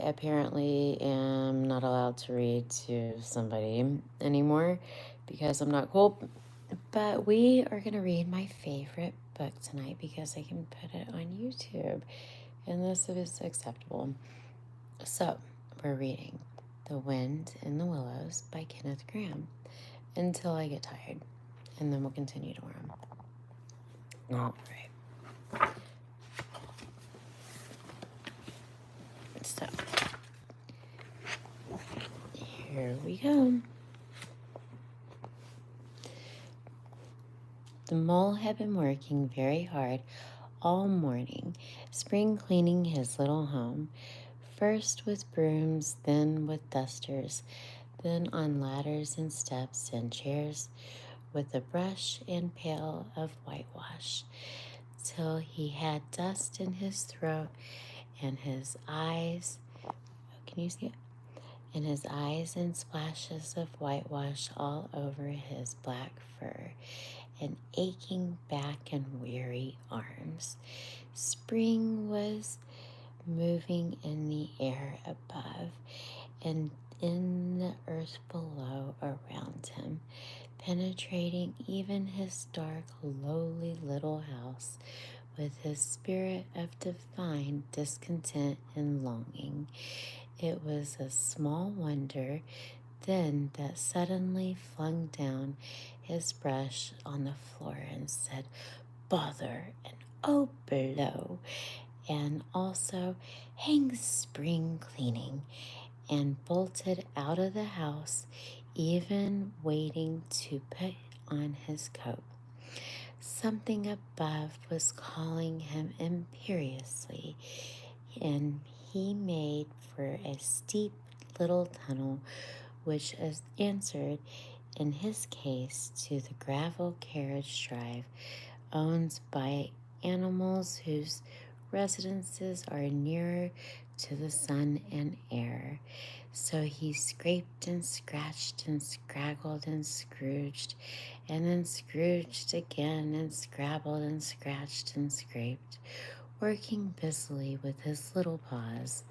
apparently am not allowed to read to somebody anymore because I'm not cool. But we are going to read my favorite book tonight because I can put it on YouTube. And this is acceptable. So, we're reading The Wind in the Willows by Kenneth Grahame until I get tired. And then we'll continue tomorrow. All right. So, here we go. The mole had been working very hard all morning, spring cleaning his little home, first with brooms, then with dusters, then on ladders and steps and chairs, with a brush and pail of whitewash, till he had dust in his throat and his eyes. Oh, can you see it? And his eyes and splashes of whitewash all over his black fur and aching back and weary arms. Spring was moving in the air above and in the earth below around him, penetrating even his dark, lowly little house with his spirit of divine discontent and longing. It was a small wonder then that suddenly flung down his brush on the floor and said, "Bother," and "Oh, blow," and also "Hang spring cleaning," and bolted out of the house, even waiting to put on his coat. Something above was calling him imperiously, and he made for a steep little tunnel which answered, in his case, to the gravel carriage drive owned by animals whose residences are nearer to the sun and air. So he scraped and scratched and scraggled and scrooged, and then scrooged again and scrabbled and scratched and scraped, working busily with his little paws.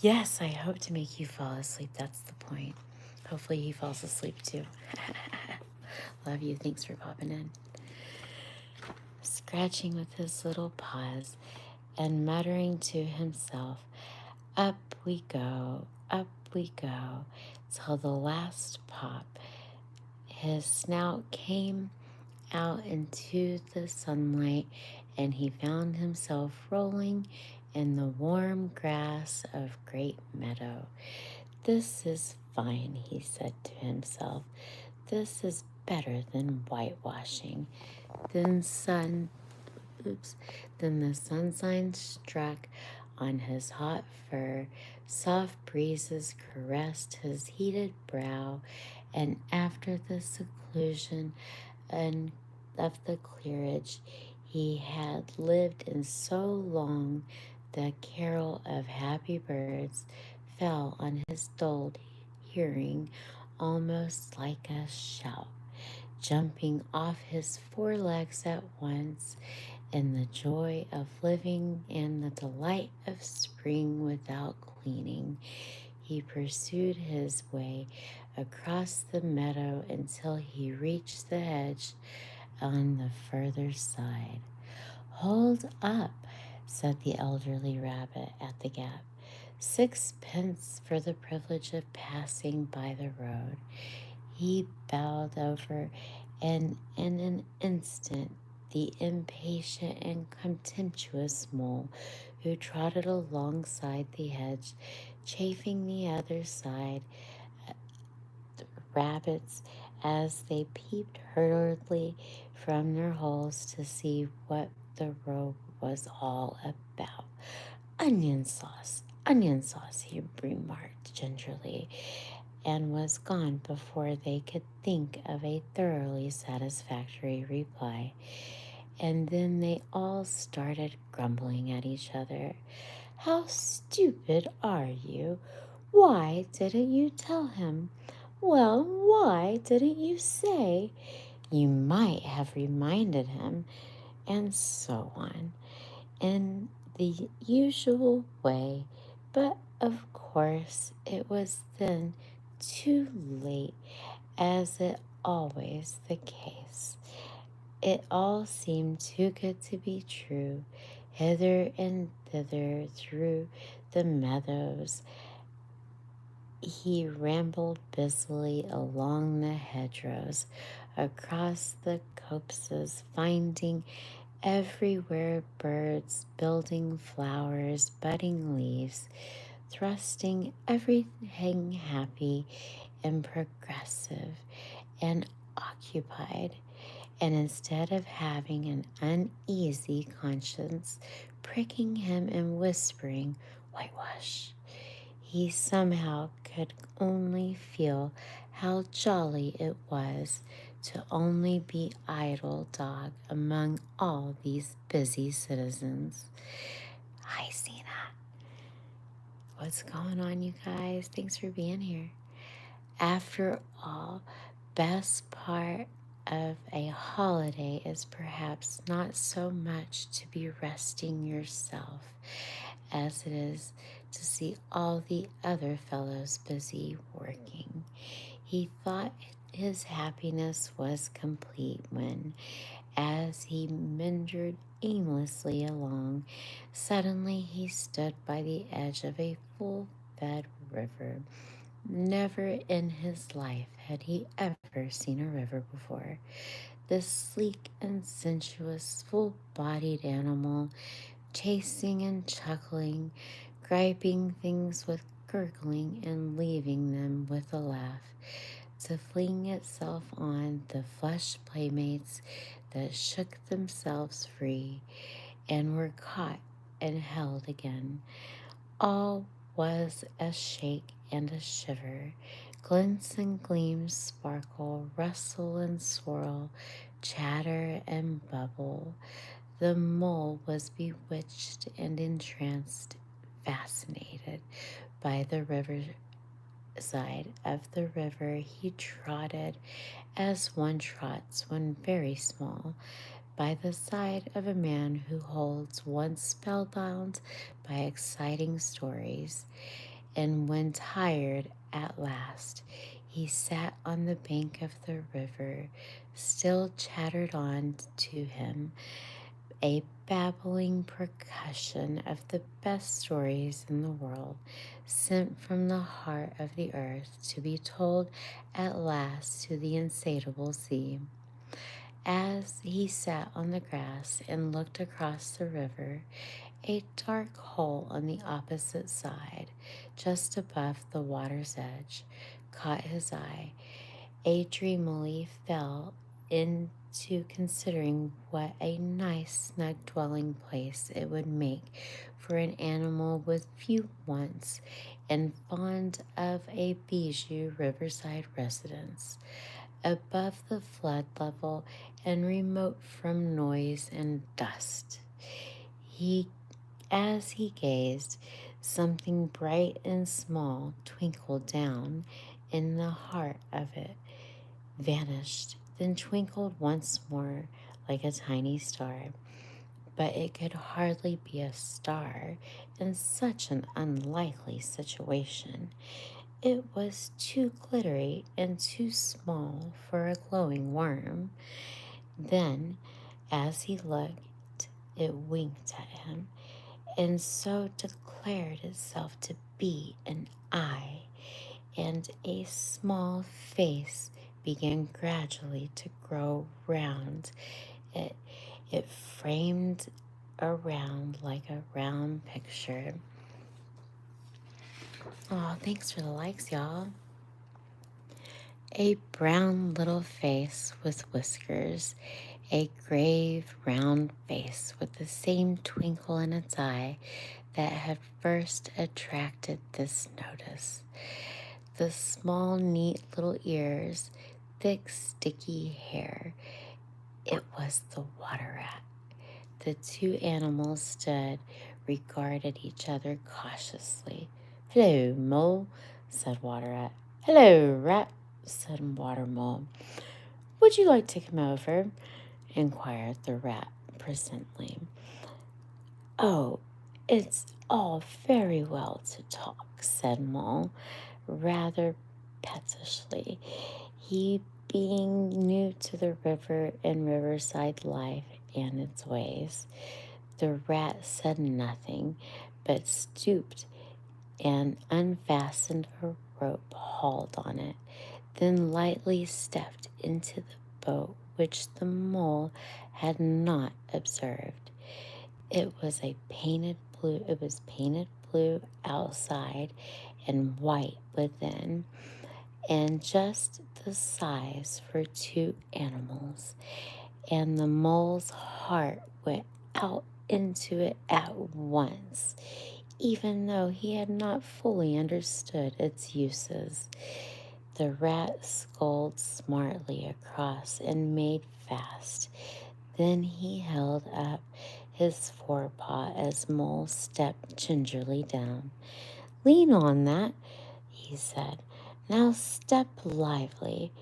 Yes, I hope to make you fall asleep. That's the point. Hopefully he falls asleep too. Love you. Thanks for popping in. Scratching with his little paws and muttering to himself, up we go, till the last pop. His snout came out into the sunlight, and he found himself rolling in the warm grass of Great Meadow. This is fine, he said to himself. This is better than whitewashing. Then the sunshine struck on his hot fur, soft breezes caressed his heated brow, and after the seclusion of the clearage he had lived in so long, the carol of happy birds fell on his dulled hearing almost like a shout, jumping off his four legs at once in the joy of living and the delight of spring without cleaning. He pursued his way across the meadow until he reached the hedge on the further side. "Hold up," said the elderly rabbit at the gap. "Sixpence for the privilege of passing by the road." He bowed over, and in an instant the impatient and contemptuous mole, who trotted alongside the hedge, chafing the other side, rabbits as they peeped hurriedly from their holes to see what the row was all about. Onion sauce, he remarked gingerly, and was gone before they could think of a thoroughly satisfactory reply. And then they all started grumbling at each other. "How stupid are you? Why didn't you tell him? Well, why didn't you say? You might have reminded him," and so on. In the usual way, but of course it was then too late, as it always the case. It all seemed too good to be true, hither and thither through the meadows. He rambled busily along the hedgerows, across the copses, finding everywhere birds, building flowers, budding leaves, thrusting everything happy and progressive and occupied. And instead of having an uneasy conscience pricking him and whispering, whitewash, he somehow could only feel how jolly it was to only be idle dog among all these busy citizens. Hi, Sina. What's going on, you guys? Thanks for being here. After all, best part of a holiday is perhaps not so much to be resting yourself as it is to see all the other fellows busy working. He thought his happiness was complete when, as he meandered aimlessly along, suddenly he stood by the edge of a full-fed river. Never in his life had he ever seen a river before. This sleek and sensuous, full-bodied animal, chasing and chuckling, griping things with gurgling and leaving them with a laugh, to fling itself on the flesh playmates that shook themselves free and were caught and held again. All was a shake and a shiver, glints and gleams sparkle, rustle and swirl, chatter and bubble. The mole was bewitched and entranced, fascinated by the river side of the river. He trotted as one trots when very small, by the side of a man who holds one spellbound by exciting stories. And when tired at last, he sat on the bank of the river, still chattered on to him a babbling percussion of the best stories in the world, sent from the heart of the earth to be told at last to the insatiable sea. As he sat on the grass and looked across the river, a dark hole on the opposite side, just above the water's edge, caught his eye. A dreamily fell into considering what a nice snug dwelling place it would make for an animal with few wants and fond of a bijou riverside residence, above the flood level and remote from noise and dust. He, as he gazed, something bright and small twinkled down in the heart of it, vanished, then twinkled once more like a tiny star. But it could hardly be a star in such an unlikely situation. It was too glittery and too small for a glowing worm. Then, as he looked, it winked at him, and so declared itself to be an eye, and a small face began gradually to grow round it. It framed around like a round picture. Oh, thanks for the likes, y'all. A brown little face with whiskers, a grave, round face with the same twinkle in its eye that had first attracted this notice. The small, neat little ears, thick, sticky hair. It was the water rat. The two animals stood, regarded each other cautiously. "Hello, Mole," said Water Rat. "Hello, Rat," said Water Mole. "Would you like to come over?" inquired the rat presently. "Oh, "It's all very well to talk," said Mole, rather pettishly. He being new to the river and riverside life and its ways. The rat said nothing, but stooped and unfastened a rope hauled on it, then lightly stepped into the boat which the mole had not observed. It was painted blue outside and white within, and just the size for two animals. And the mole's heart went out into it at once, even though he had not fully understood its uses. The rat sculled smartly across and made fast. Then he held up his forepaw as Mole stepped gingerly down. "Lean on that," he said. "Now step lively."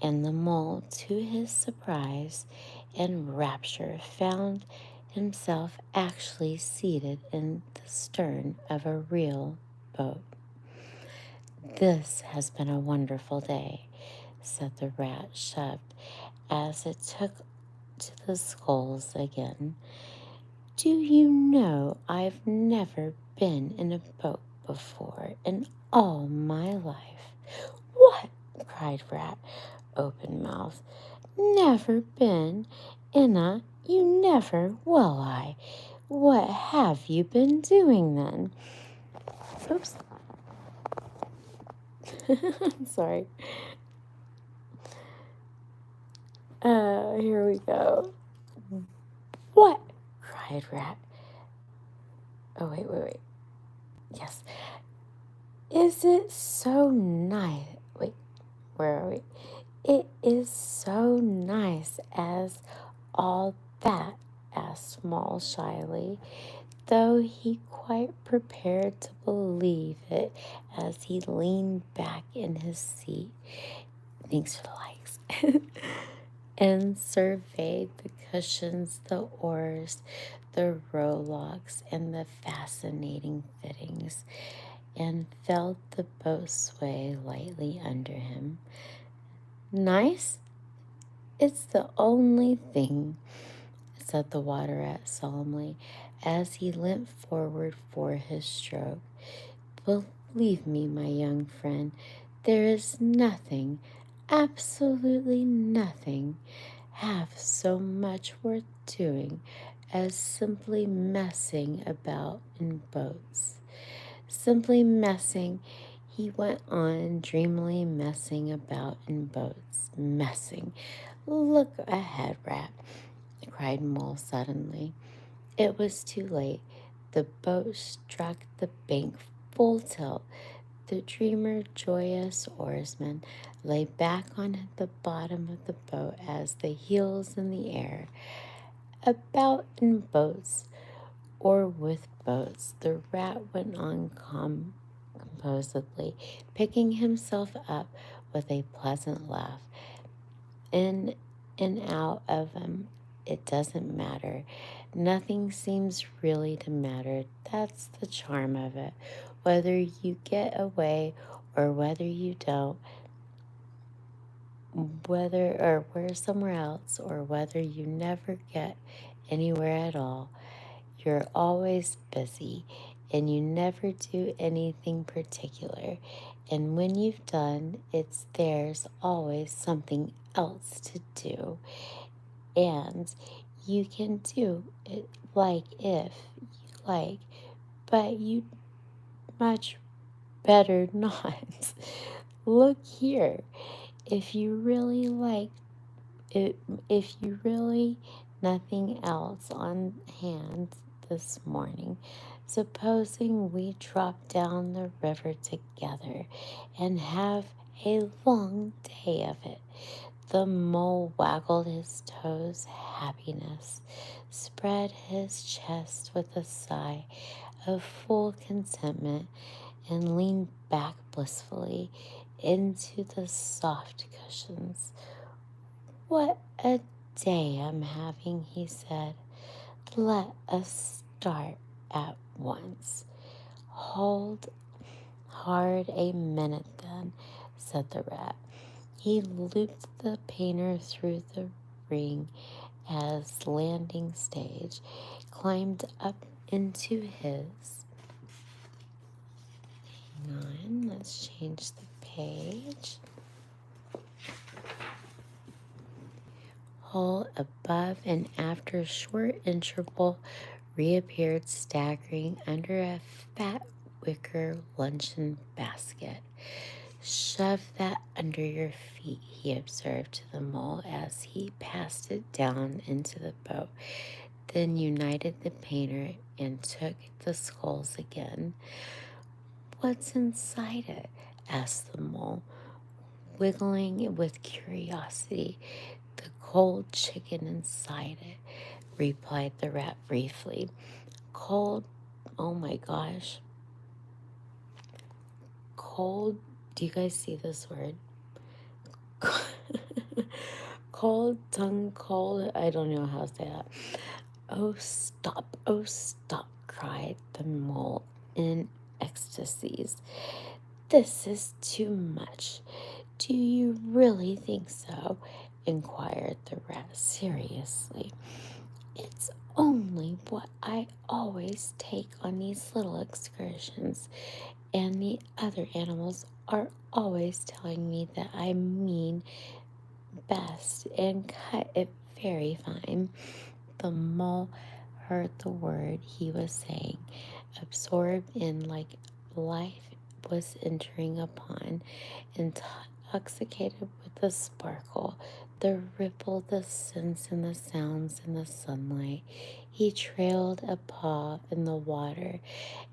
And the Mole, to his surprise and rapture, found himself actually seated in the stern of a real boat. "This has been a wonderful day," said the rat, shoved as it took to the sculls again. "Do you know I've never been in a boat before in all my life?" "What?" cried Rat, open-mouthed. "Never been in a... You never... Well, what have you been doing then?" Oops. I'm sorry. Here we go. "What?" cried Rat. Oh, wait. Yes. "Is it so nice?" Wait, where are we? "It is so nice as all that?" asked Mole shyly, though he quite prepared to believe it as he leaned back in his seat. Thanks for the likes. And surveyed the cushions, the oars, the rowlocks, and the fascinating fittings, and felt the boat sway lightly under him. "Nice? It's the only thing," said the water rat solemnly, as he leant forward for his stroke. "Believe me, my young friend, there is nothing, absolutely nothing, half so much worth doing as simply messing about in boats. Simply messing," he went on dreamily, "messing about in boats. Messing. Look ahead, Rat," cried Mole suddenly. It was too late. The boat struck the bank full tilt. The dreamer, joyous oarsman, lay back on the bottom of the boat as the heels in the air. About in boats, or with boats, the rat went on composedly, picking himself up with a pleasant laugh. In and out of him, it doesn't matter. Nothing seems really to matter. That's the charm of it. Whether you get away or whether you don't, whether or we're somewhere else, or whether you never get anywhere at all, you're always busy and you never do anything particular. And when you've done, there's always something else to do. And you can do it like if you like, but you much better not. Look here. If you really like it, if you really nothing else on hand this morning, supposing we drop down the river together and have a long day of it." The mole waggled his toes, happiness, spread his chest with a sigh of full contentment, and leaned back blissfully into the soft cushions. "What a day I'm having," he said. "Let us start at once. Hold hard a minute then, said the rat. He looped the painter through the ring as landing stage, climbed up into his. Hang on, let's change the page. Hole above, and after a short interval reappeared staggering under a fat wicker luncheon basket. Shove that under your feet, he observed to the mole as he passed it down into the boat, then united the painter and took the sculls again. What's inside it? Asked the mole, wiggling with curiosity. The cold chicken inside it, replied the rat briefly. Cold, oh my gosh. Cold, do you guys see this word? Cold, tongue cold, I don't know how to say that. Oh, stop, cried the mole in ecstasies. This is too much. Do you really think so? Inquired the rat seriously. It's only what I always take on these little excursions, and the other animals are always telling me that I mean best and cut it very fine. The mole heard the word he was saying, absorbed in like life was entering upon, intoxicated with the sparkle, the ripple, the scents, and the sounds in the sunlight. He trailed a paw in the water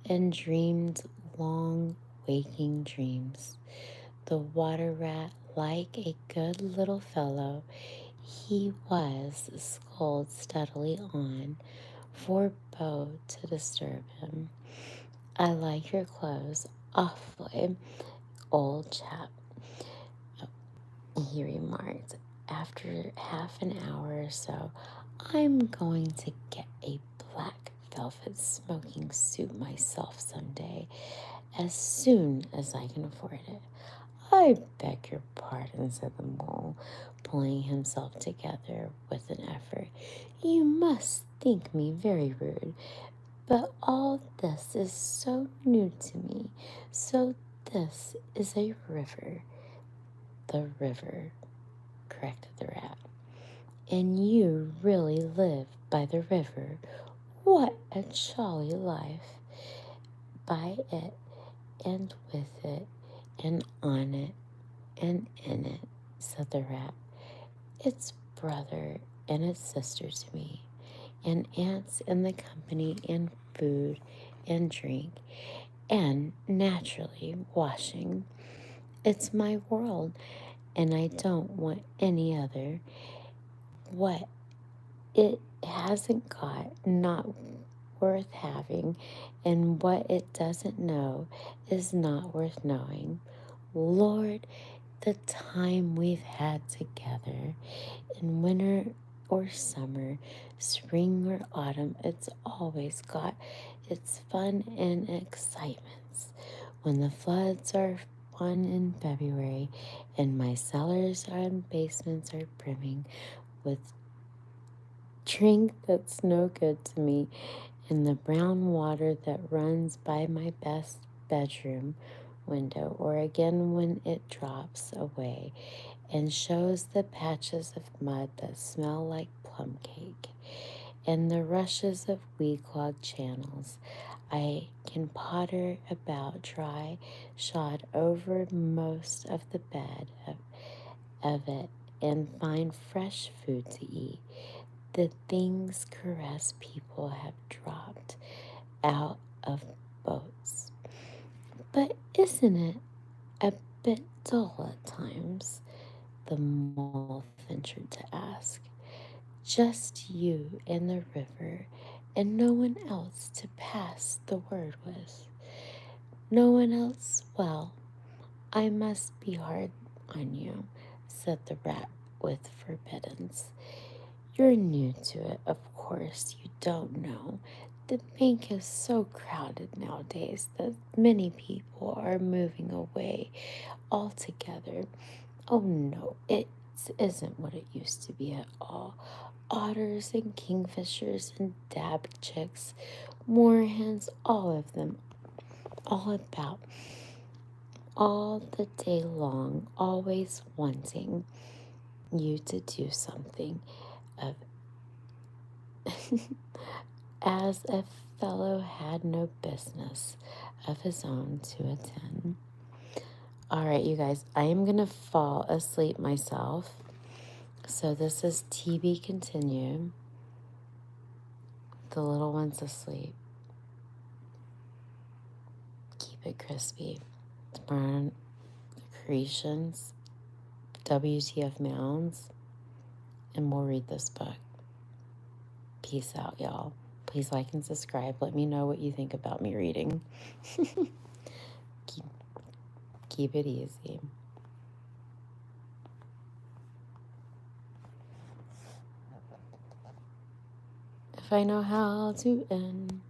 and dreamed long waking dreams. The water rat, like a good little fellow he was, sculled steadily on, forbore to disturb him. I like your clothes awfully, old chap, he remarked. After half an hour or so, I'm going to get a black velvet smoking suit myself some day, as soon as I can afford it. I beg your pardon, said the mole, pulling himself together with an effort. You must think me very rude, but all this is so new to me. So this is a river. The river, corrected the rat. And you really live by the river. What a jolly life! By it, and with it, and on it, and in it, said the rat. It's brother and its sister to me, and aunts and the company and food and drink, and naturally washing. It's my world, and I don't want any other. What it hasn't got, not worth having, and what it doesn't know is not worth knowing. Lord, the time we've had together in winter or summer, spring or autumn, it's always got its fun and excitements. When the floods are on in February and my cellars and basements are brimming with drink that's no good to me, and the brown water that runs by my best bedroom window, or again when it drops away and shows the patches of mud that smell like plum cake and the rushes of weed-clogged channels. I can potter about dry shod over most of the bed of it and find fresh food to eat. The things caress people have dropped out of boats. But isn't it a bit dull at times? The mole ventured to ask. Just you and the river, and no one else to pass the word with. No one else? Well, I must be hard on you, said the rat with forbiddance. You're new to it, of course. You don't know The bank is so crowded nowadays that many people are moving away altogether. Oh no, it isn't what it used to be at all. Otters and kingfishers and dab chicks, moorhens, all of them, all about, all the day long, always wanting you to do something of as a fellow had no business of his own to attend. All right, you guys, I am going to fall asleep myself. So this is TB continue. The little one's asleep. Keep it crispy. Burn creations, WTF mounds, and we'll read this book. Peace out, y'all. Please like and subscribe. Let me know what you think about me reading. Keep it easy. If I know how to end